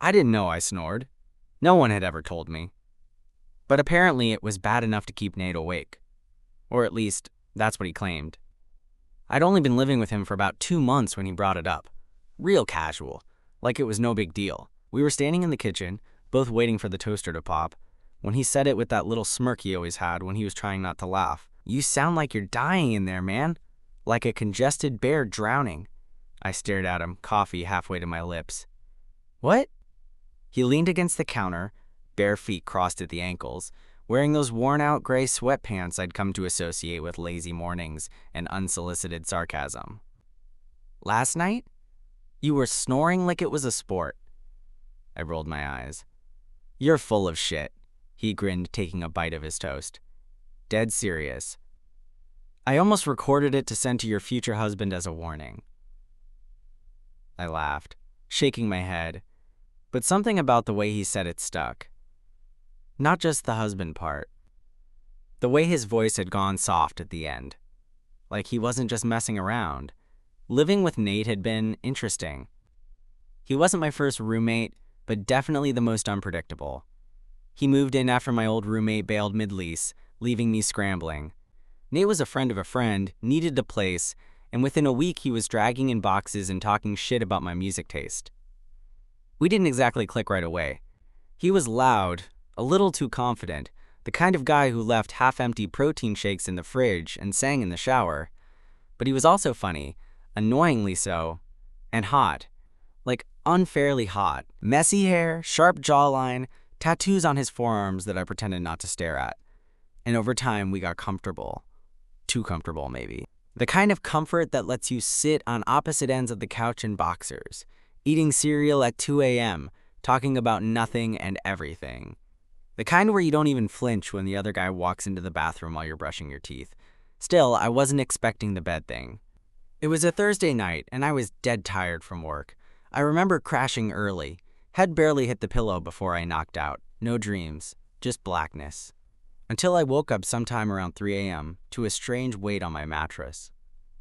I didn't know I snored. No one had ever told me. But apparently it was bad enough to keep Nate awake. Or at least, that's what he claimed. I'd only been living with him for about 2 months when he brought it up. Real casual, like it was no big deal. We were standing in the kitchen, both waiting for the toaster to pop, when he said it with that little smirk he always had when he was trying not to laugh. "You sound like you're dying in there, man. Like a congested bear drowning." I stared at him, coffee halfway to my lips. "What?" He leaned against the counter, bare feet crossed at the ankles, wearing those worn-out gray sweatpants I'd come to associate with lazy mornings and unsolicited sarcasm. "Last night? You were snoring like it was a sport." I rolled my eyes. "You're full of shit," he grinned, taking a bite of his toast. "Dead serious. I almost recorded it to send to your future husband as a warning." I laughed, shaking my head, but something about the way he said it stuck. Not just the husband part. The way his voice had gone soft at the end. Like he wasn't just messing around. Living with Nate had been interesting. He wasn't my first roommate, but definitely the most unpredictable. He moved in after my old roommate bailed mid-lease, leaving me scrambling. Nate was a friend of a friend, needed a place, and within a week he was dragging in boxes and talking shit about my music taste. We didn't exactly click right away. He was loud, a little too confident, the kind of guy who left half-empty protein shakes in the fridge and sang in the shower. But he was also funny, annoyingly so, and hot. Like unfairly hot. Messy hair, sharp jawline, tattoos on his forearms that I pretended not to stare at. And over time we got comfortable. Too comfortable, maybe. The kind of comfort that lets you sit on opposite ends of the couch in boxers, eating cereal at 2 a.m., talking about nothing and everything. The kind where you don't even flinch when the other guy walks into the bathroom while you're brushing your teeth. Still, I wasn't expecting the bed thing. It was a Thursday night, and I was dead tired from work. I remember crashing early. Head barely hit the pillow before I knocked out. No dreams, just blackness. Until I woke up sometime around 3 a.m. to a strange weight on my mattress.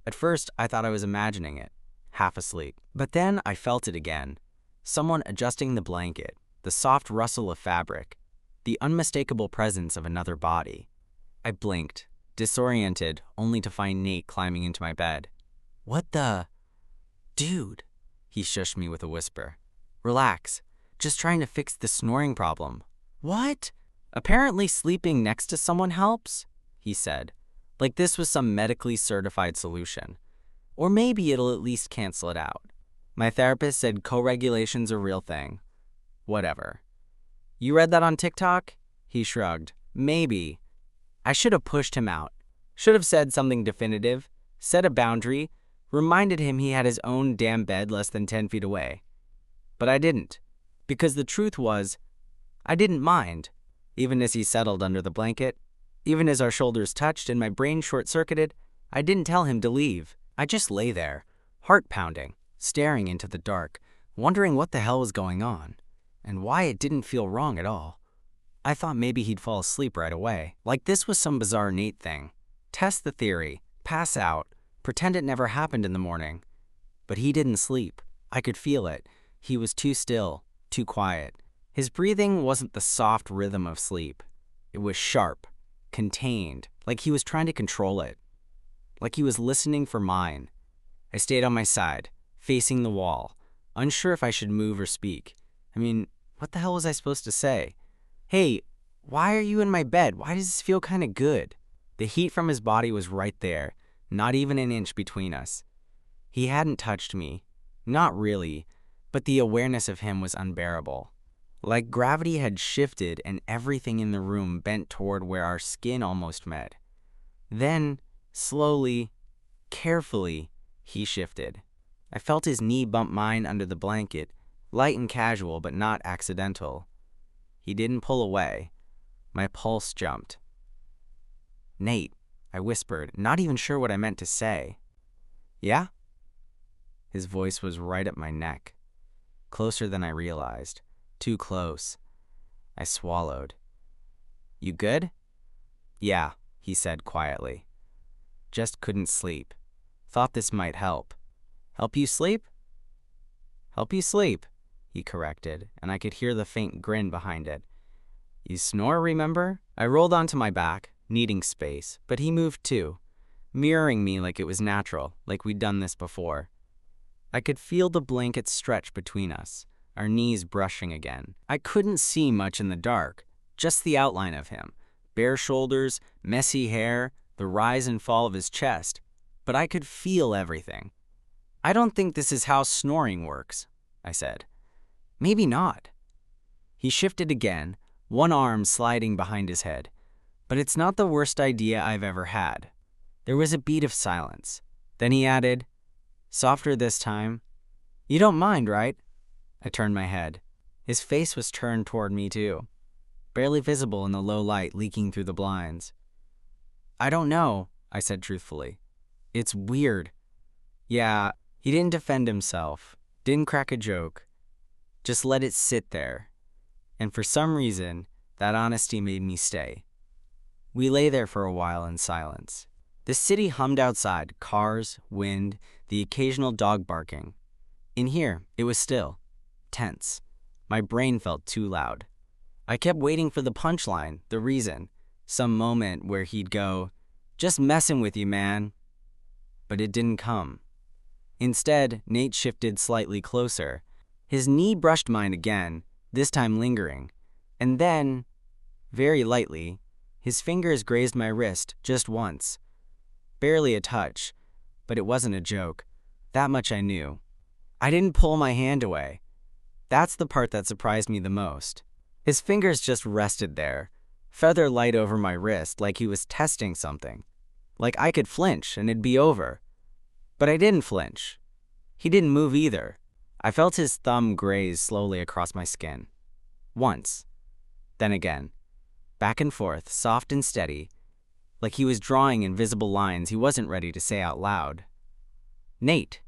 At first, I thought I was imagining it, half asleep. But then I felt it again. Someone adjusting the blanket, the soft rustle of fabric, the unmistakable presence of another body. I blinked, disoriented, only to find Nate climbing into my bed. "What the? Dude," he shushed me with a whisper. "Relax, just trying to fix the snoring problem." "What?" "Apparently sleeping next to someone helps," he said, like this was some medically certified solution. Or maybe it'll at least cancel it out. My therapist said co-regulation's a real thing. Whatever. "You read that on TikTok?" He shrugged. "Maybe." I should have pushed him out. Should have said something definitive, set a boundary, reminded him he had his own damn bed less than 10 feet away. But I didn't. Because the truth was, I didn't mind. Even as he settled under the blanket, even as our shoulders touched and my brain short-circuited, I didn't tell him to leave. I just lay there, heart pounding, staring into the dark, wondering what the hell was going on, and why it didn't feel wrong at all. I thought maybe he'd fall asleep right away, like this was some bizarre Nate thing. Test the theory, pass out, pretend it never happened in the morning. But he didn't sleep. I could feel it. He was too still, too quiet. His breathing wasn't the soft rhythm of sleep. It was sharp, contained, like he was trying to control it. Like he was listening for mine. I stayed on my side, facing the wall, unsure if I should move or speak. I mean, what the hell was I supposed to say? "Hey, why are you in my bed? Why does this feel kind of good?" The heat from his body was right there, not even an inch between us. He hadn't touched me. Not really, but the awareness of him was unbearable. Like gravity had shifted and everything in the room bent toward where our skin almost met. Then, slowly, carefully, he shifted. I felt his knee bump mine under the blanket, light and casual but not accidental. He didn't pull away. My pulse jumped. "Nate," I whispered, not even sure what I meant to say. "Yeah?" His voice was right at my neck. Closer than I realized. Too close. I swallowed. "You good?" "Yeah," he said quietly. "Just couldn't sleep. Thought this might help." "Help you sleep?" "Help you sleep," he corrected, and I could hear the faint grin behind it. You snore, remember? I rolled onto my back, needing space, but he moved too, mirroring me like it was natural, like we'd done this before. I could feel the blanket stretch between us, our knees brushing again. I couldn't see much in the dark, just the outline of him, bare shoulders, messy hair, the rise and fall of his chest, but I could feel everything. I don't think this is how snoring works, I said. Maybe not. He shifted again, one arm sliding behind his head. But it's not the worst idea I've ever had. There was a beat of silence. Then he added, softer this time. You don't mind, right? I turned my head. His face was turned toward me too, barely visible in the low light leaking through the blinds. I don't know, I said truthfully. It's weird. Yeah, he didn't defend himself, didn't crack a joke, just let it sit there. And for some reason, that honesty made me stay. We lay there for a while in silence. The city hummed outside, cars, wind, the occasional dog barking. In here, it was still, tense. My brain felt too loud. I kept waiting for the punchline, the reason, some moment where he'd go, just messing with you, man. But it didn't come. Instead, Nate shifted slightly closer. His knee brushed mine again, this time lingering. And then, very lightly, his fingers grazed my wrist just once. Barely a touch, but it wasn't a joke. That much I knew. I didn't pull my hand away. That's the part that surprised me the most. His fingers just rested there, feather light over my wrist like he was testing something. Like I could flinch and it'd be over. But I didn't flinch. He didn't move either. I felt his thumb graze slowly across my skin. Once. Then again. Back and forth, soft and steady, like he was drawing invisible lines he wasn't ready to say out loud. Nate.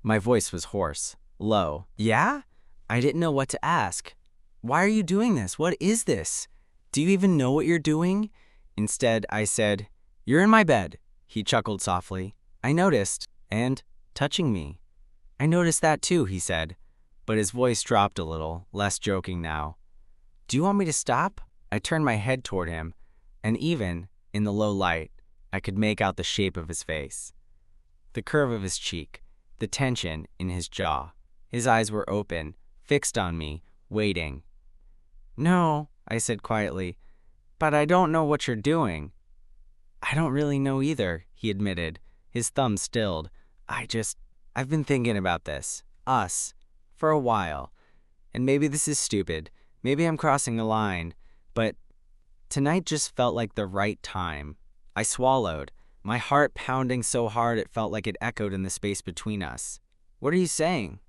My voice was hoarse, low. Yeah? I didn't know what to ask. Why are you doing this? What is this? Do you even know what you're doing? Instead, I said, you're in my bed. He chuckled softly. I noticed, and touching me. I noticed that too, he said, but his voice dropped a little, less joking now. Do you want me to stop? I turned my head toward him, and even, in the low light, I could make out the shape of his face. The curve of his cheek, the tension in his jaw. His eyes were open, fixed on me, waiting. No, I said quietly, but I don't know what you're doing. I don't really know either, he admitted, his thumb stilled. I've been thinking about this, us, for a while. And maybe this is stupid, maybe I'm crossing a line, but tonight just felt like the right time. I swallowed, my heart pounding so hard it felt like it echoed in the space between us. What are you saying?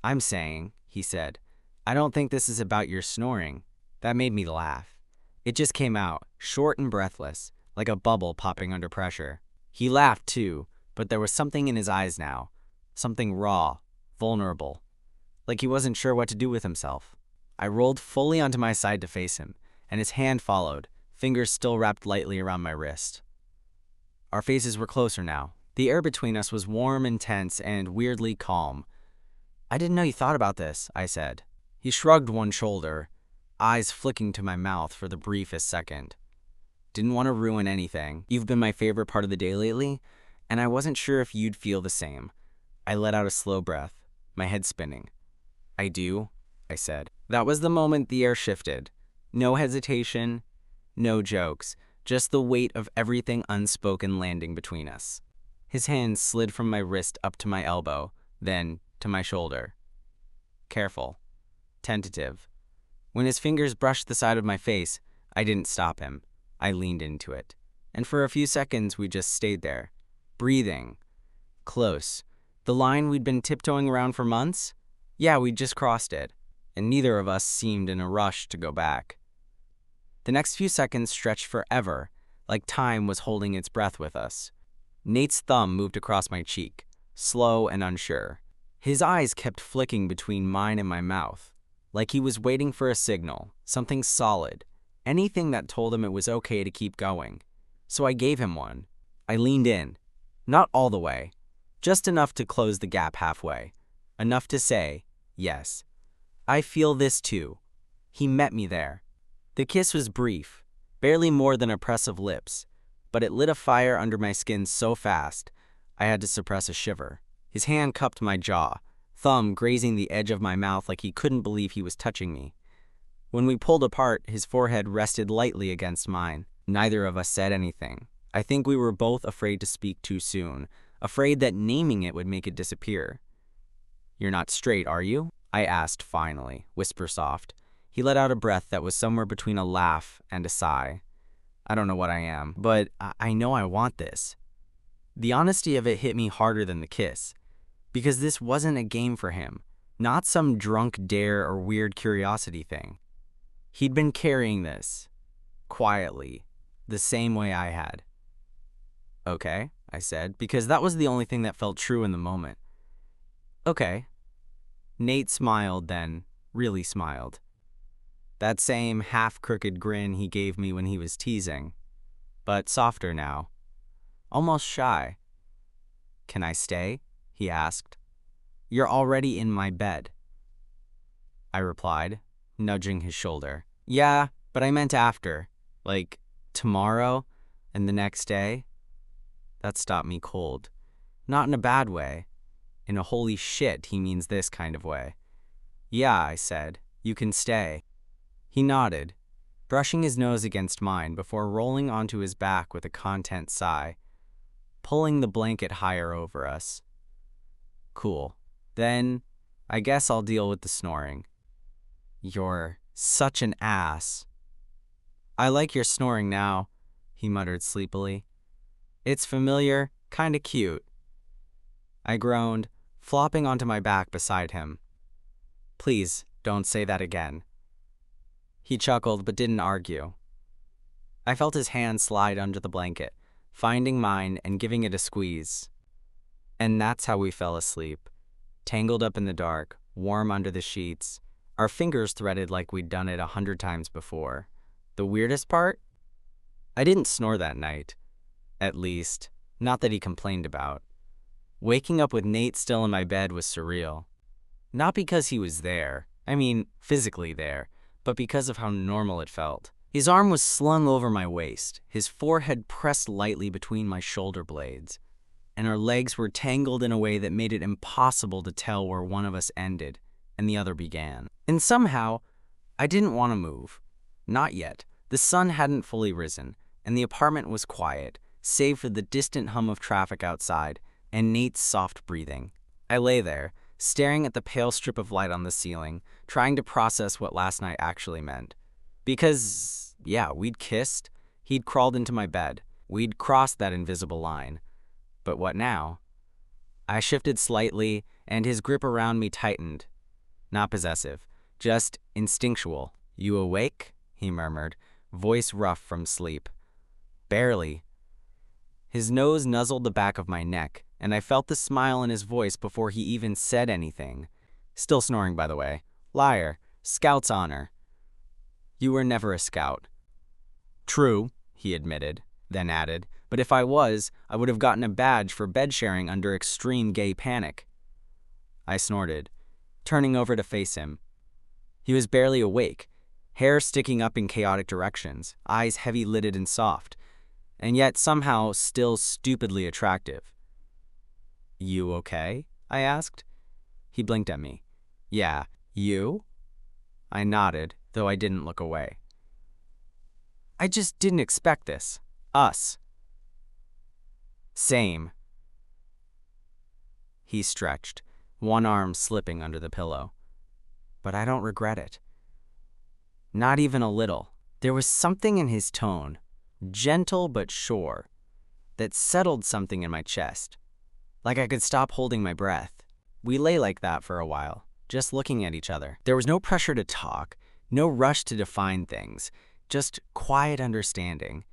I'm saying, he said, I don't think this is about your snoring. That made me laugh. It just came out, short and breathless, like a bubble popping under pressure. He laughed too, but there was something in his eyes now, something raw, vulnerable, like he wasn't sure what to do with himself. I rolled fully onto my side to face him, and his hand followed, fingers still wrapped lightly around my wrist. Our faces were closer now. The air between us was warm and tense and weirdly calm. I didn't know you thought about this, I said. He shrugged one shoulder, eyes flicking to my mouth for the briefest second. Didn't want to ruin anything. You've been my favorite part of the day lately, and I wasn't sure if you'd feel the same. I let out a slow breath, my head spinning. I do, I said. That was the moment the air shifted. No hesitation, no jokes, just the weight of everything unspoken landing between us. His hand slid from my wrist up to my elbow, then to my shoulder. Careful, tentative. When his fingers brushed the side of my face, I didn't stop him. I leaned into it. And for a few seconds, we just stayed there, breathing, close. The line we'd been tiptoeing around for months? Yeah, we'd just crossed it, and neither of us seemed in a rush to go back. The next few seconds stretched forever, like time was holding its breath with us. Nate's thumb moved across my cheek, slow and unsure. His eyes kept flicking between mine and my mouth, like he was waiting for a signal, something solid, anything that told him it was okay to keep going. So I gave him one. I leaned in, not all the way, just enough to close the gap halfway, enough to say, Yes, I feel this too. He met me there. The kiss was brief, barely more than a press of lips, but it lit a fire under my skin so fast, I had to suppress a shiver. His hand cupped my jaw, thumb grazing the edge of my mouth like he couldn't believe he was touching me. When we pulled apart, his forehead rested lightly against mine. Neither of us said anything. I think we were both afraid to speak too soon, afraid that naming it would make it disappear. "You're not straight, are you?" I asked finally, whisper soft. He let out a breath that was somewhere between a laugh and a sigh. "I don't know what I am, but I know I want this." The honesty of it hit me harder than the kiss, because this wasn't a game for him, not some drunk dare or weird curiosity thing. He'd been carrying this, quietly, the same way I had. "Okay," I said, because that was the only thing that felt true in the moment. "Okay." Nate smiled then, really smiled. That same half-crooked grin he gave me when he was teasing, but softer now, almost shy. "Can I stay?" he asked. "You're already in my bed," I replied, nudging his shoulder. "Yeah, but I meant after, like tomorrow and the next day." That stopped me cold. Not in a bad way. In a holy shit, he means this kind of way. "Yeah," I said, "you can stay." He nodded, brushing his nose against mine before rolling onto his back with a content sigh, pulling the blanket higher over us. "Cool. Then, I guess I'll deal with the snoring." "You're such an ass." "I like your snoring now," he muttered sleepily. "It's familiar, kinda cute." I groaned, flopping onto my back beside him. "Please, don't say that again." He chuckled but didn't argue. I felt his hand slide under the blanket, finding mine and giving it a squeeze. And that's how we fell asleep, tangled up in the dark, warm under the sheets, our fingers threaded like we'd done it 100 times before. The weirdest part? I didn't snore that night. At least, not that he complained about. Waking up with Nate still in my bed was surreal. Not because he was there, I mean physically there, but because of how normal it felt. His arm was slung over my waist, his forehead pressed lightly between my shoulder blades, and our legs were tangled in a way that made it impossible to tell where one of us ended and the other began. And somehow, I didn't want to move. Not yet. The sun hadn't fully risen, and the apartment was quiet, save for the distant hum of traffic outside and Nate's soft breathing. I lay there, staring at the pale strip of light on the ceiling, trying to process what last night actually meant. Because, yeah, we'd kissed, he'd crawled into my bed, we'd crossed that invisible line. But what now? I shifted slightly, and his grip around me tightened. Not possessive, just instinctual. "You awake?" he murmured, voice rough from sleep. "Barely." His nose nuzzled the back of my neck, and I felt the smile in his voice before he even said anything. Still snoring, by the way. Liar. Scout's honor. "You were never a scout." "True," he admitted, then added, "but if I was, I would have gotten a badge for bed sharing under extreme gay panic." I snorted, turning over to face him. He was barely awake, hair sticking up in chaotic directions, eyes heavy-lidded and soft, and yet somehow still stupidly attractive. "You okay?" I asked. He blinked at me. "Yeah, you?" I nodded, though I didn't look away. "I just didn't expect this. Us." "Same." He stretched, one arm slipping under the pillow. "But I don't regret it. Not even a little." There was something in his tone, gentle but sure, that settled something in my chest, like I could stop holding my breath. We lay like that for a while, just looking at each other. There was no pressure to talk, no rush to define things, just quiet understanding,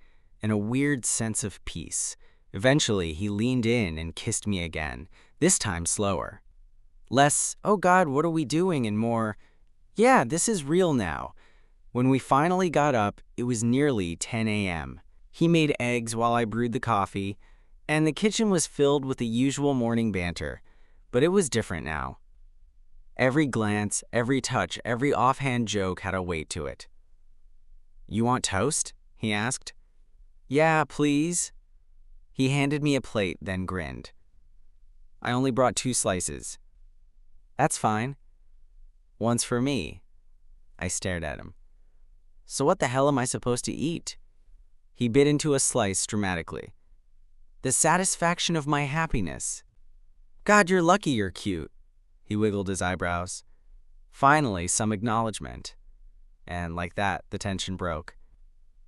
and a weird sense of peace. Eventually, he leaned in and kissed me again, this time slower. Less, "Oh God, what are we doing?" and more, "Yeah, this is real now." When we finally got up, it was nearly 10 a.m. He made eggs while I brewed the coffee, and the kitchen was filled with the usual morning banter, but it was different now. Every glance, every touch, every offhand joke had a weight to it. "You want toast?" he asked. "Yeah, please." He handed me a plate, then grinned. "I only brought 2 slices." "That's fine." "One's for me." I stared at him. "So what the hell am I supposed to eat?" He bit into a slice dramatically. "The satisfaction of my happiness." "God, you're lucky you're cute." He wiggled his eyebrows. Finally, some acknowledgement. And like that, the tension broke.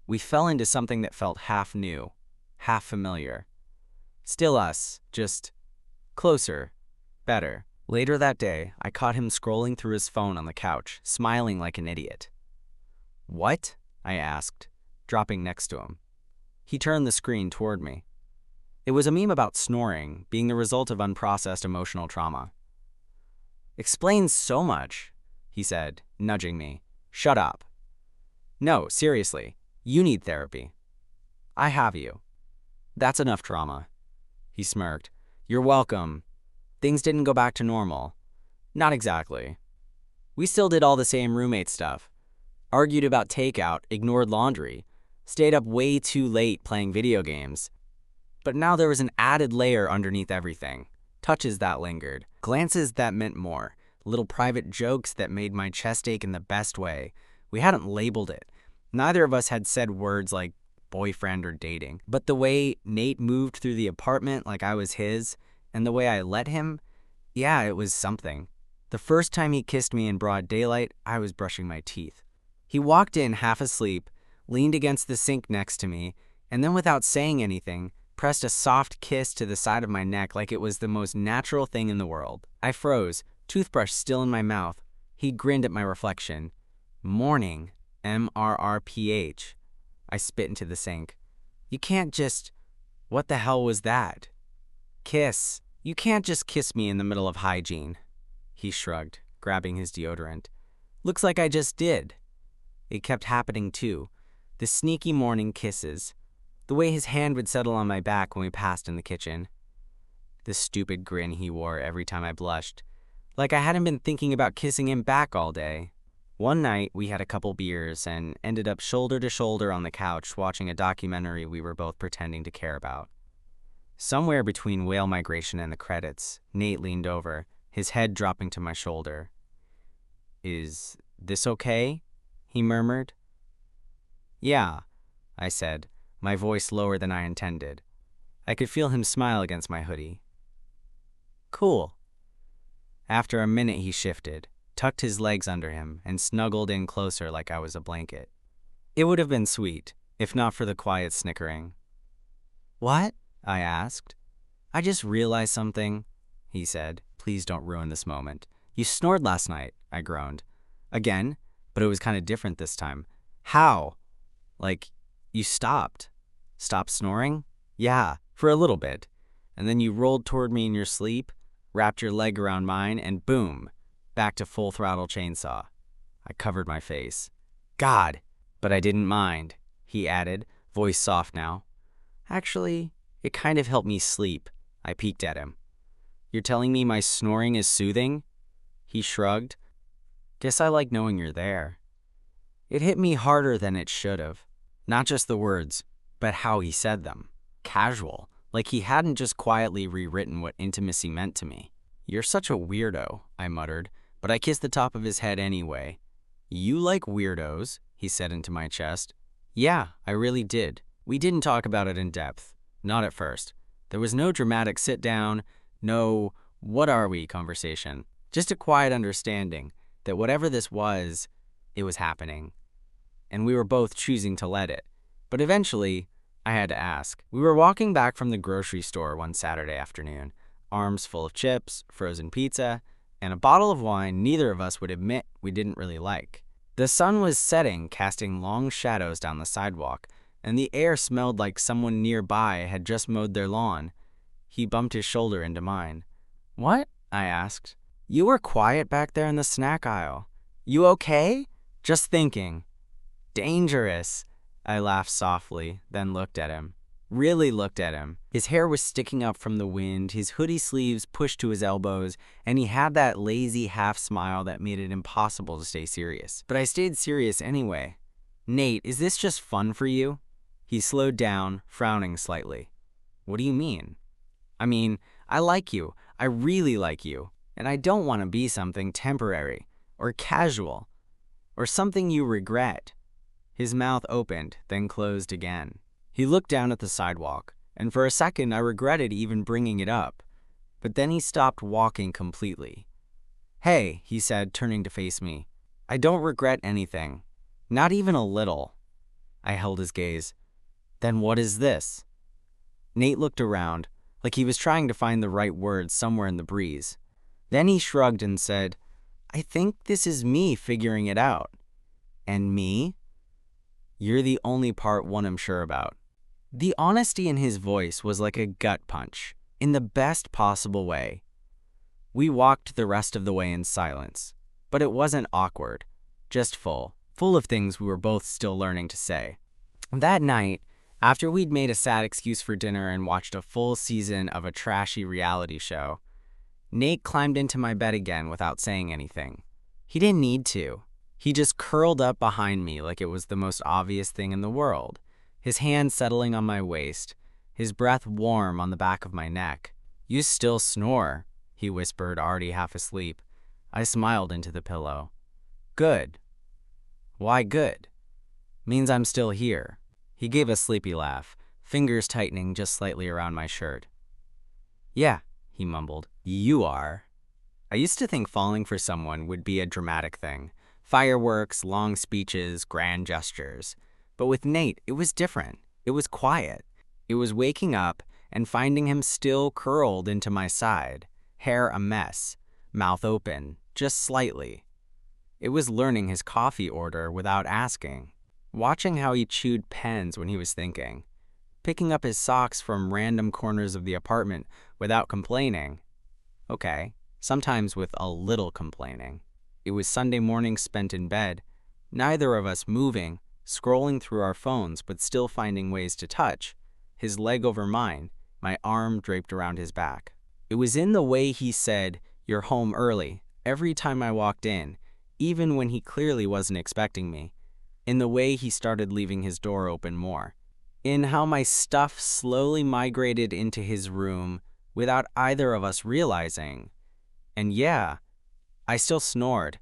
We fell into something that felt half new, half familiar. Still us, just closer, better. Later that day, I caught him scrolling through his phone on the couch, smiling like an idiot. "What?" I asked, dropping next to him. He turned the screen toward me. It was a meme about snoring being the result of unprocessed emotional trauma. "Explains so much," he said, nudging me. "Shut up." "No, seriously, you need therapy." "I have you." "That's enough trauma." He smirked. "You're welcome. Things didn't go back to normal." "Not exactly. We still did all the same roommate stuff. Argued about takeout, ignored laundry, stayed up way too late playing video games. But now there was an added layer underneath everything. Touches that lingered, glances that meant more, little private jokes that made my chest ache in the best way. We hadn't labeled it. Neither of us had said words like boyfriend or dating. But the way Nate moved through the apartment like I was his, and the way I let him, yeah, it was something. The first time he kissed me in broad daylight, I was brushing my teeth. He walked in half asleep, leaned against the sink next to me, and then without saying anything, pressed a soft kiss to the side of my neck like it was the most natural thing in the world. I froze, toothbrush still in my mouth. He grinned at my reflection. "Morning, MRRPH. I spit into the sink. "You can't just..." "What the hell was that?" "Kiss. You can't just kiss me in the middle of hygiene." He shrugged, grabbing his deodorant. "Looks like I just did." It kept happening too. The sneaky morning kisses. The way his hand would settle on my back when we passed in the kitchen. The stupid grin he wore every time I blushed. Like I hadn't been thinking about kissing him back all day. One night, we had a couple beers and ended up shoulder to shoulder on the couch watching a documentary we were both pretending to care about. Somewhere between whale migration and the credits, Nate leaned over, his head dropping to my shoulder. "Is this okay?" he murmured. "Yeah," I said, my voice lower than I intended. I could feel him smile against my hoodie. "Cool." After a minute he shifted, tucked his legs under him, and snuggled in closer like I was a blanket. It would have been sweet, if not for the quiet snickering. "What?" I asked. "I just realized something," he said. "Please don't ruin this moment." "You snored last night," I groaned. "Again? But it was kind of different this time." "How?" "Like, you stopped." "Stopped snoring?" "Yeah, for a little bit. And then you rolled toward me in your sleep, wrapped your leg around mine, and boom, back to full throttle chainsaw." I covered my face. "God!" "But I didn't mind," he added, voice soft now. "Actually, it kind of helped me sleep." I peeked at him. "You're telling me my snoring is soothing?" He shrugged. "Guess I like knowing you're there." It hit me harder than it should have. Not just the words, but how he said them. Casual, like he hadn't just quietly rewritten what intimacy meant to me. "You're such a weirdo," I muttered, but I kissed the top of his head anyway. "You like weirdos," he said into my chest. Yeah, I really did. We didn't talk about it in depth. Not at first. There was no dramatic sit-down, no "what are we" conversation. Just a quiet understanding that whatever this was, it was happening. And we were both choosing to let it. But eventually, I had to ask. We were walking back from the grocery store one Saturday afternoon, arms full of chips, frozen pizza, and a bottle of wine neither of us would admit we didn't really like. The sun was setting, casting long shadows down the sidewalk, and the air smelled like someone nearby had just mowed their lawn. He bumped his shoulder into mine. "What?" I asked. "You were quiet back there in the snack aisle. You okay?" "Just thinking." "Dangerous." I laughed softly, then looked at him. really looked at him. His hair was sticking up from the wind, his hoodie sleeves pushed to his elbows, and he had that lazy half smile that made it impossible to stay serious. But I stayed serious anyway. "Nate, is this just fun for you?" He slowed down, frowning slightly. "What do you mean?" "I mean, I like you. I really like you. And I don't want to be something temporary, or casual, or something you regret." His mouth opened, then closed again. He looked down at the sidewalk, and for a second I regretted even bringing it up. But then he stopped walking completely. "Hey," he said, turning to face me. "I don't regret anything. Not even a little." I held his gaze. "Then what is this?" Nate looked around, like he was trying to find the right words somewhere in the breeze. Then he shrugged and said, "I think this is me figuring it out." "And me?" "You're the only part one I'm sure about." The honesty in his voice was like a gut punch, in the best possible way. We walked the rest of the way in silence, but it wasn't awkward, just full of things we were both still learning to say. That night, after we'd made a sad excuse for dinner and watched a full season of a trashy reality show, Nate climbed into my bed again without saying anything. He didn't need to. He just curled up behind me like it was the most obvious thing in the world, his hand settling on my waist, his breath warm on the back of my neck. "You still snore," he whispered, already half asleep. I smiled into the pillow. "Good." "Why good?" "Means I'm still here." He gave a sleepy laugh, fingers tightening just slightly around my shirt. "Yeah," he mumbled. "You are." I used to think falling for someone would be a dramatic thing. Fireworks, long speeches, grand gestures. But with Nate, it was different. It was quiet. It was waking up and finding him still curled into my side, hair a mess, mouth open, just slightly. It was learning his coffee order without asking, watching how he chewed pens when he was thinking, picking up his socks from random corners of the apartment without complaining. Okay, sometimes with a little complaining. It was Sunday morning spent in bed, neither of us moving, scrolling through our phones but still finding ways to touch, his leg over mine, my arm draped around his back. It was in the way he said, "You're home early," every time I walked in, even when he clearly wasn't expecting me, in the way he started leaving his door open more, in how my stuff slowly migrated into his room without either of us realizing. And yeah, I still snored.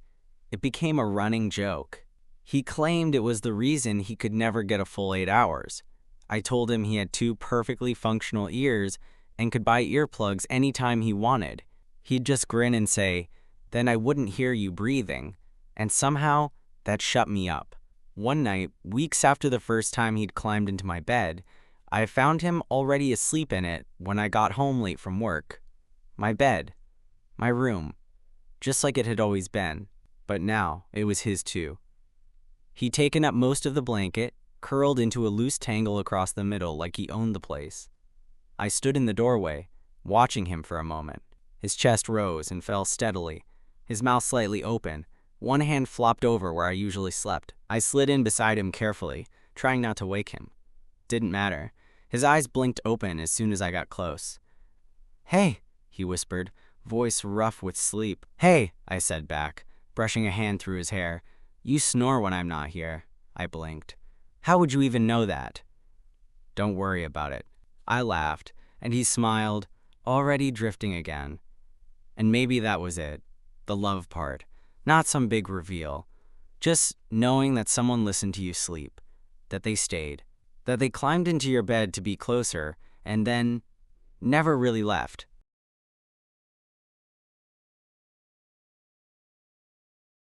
It became a running joke. He claimed it was the reason he could never get a full 8 hours. I told him he had 2 perfectly functional ears and could buy earplugs anytime he wanted. He'd just grin and say, "Then I wouldn't hear you breathing." And somehow, that shut me up. One night, weeks after the first time he'd climbed into my bed, I found him already asleep in it when I got home late from work. My bed. My room. Just like it had always been. But now, it was his too. He'd taken up most of the blanket, curled into a loose tangle across the middle like he owned the place. I stood in the doorway, watching him for a moment. His chest rose and fell steadily, his mouth slightly open. One hand flopped over where I usually slept. I slid in beside him carefully, trying not to wake him. Didn't matter. His eyes blinked open as soon as I got close. "Hey," he whispered, voice rough with sleep. "Hey," I said back, brushing a hand through his hair. "You snore when I'm not here." I blinked. "How would you even know that?" "Don't worry about it." I laughed, and he smiled, already drifting again. And maybe that was it, the love part, not some big reveal. Just knowing that someone listened to you sleep, that they stayed, that they climbed into your bed to be closer, and then never really left.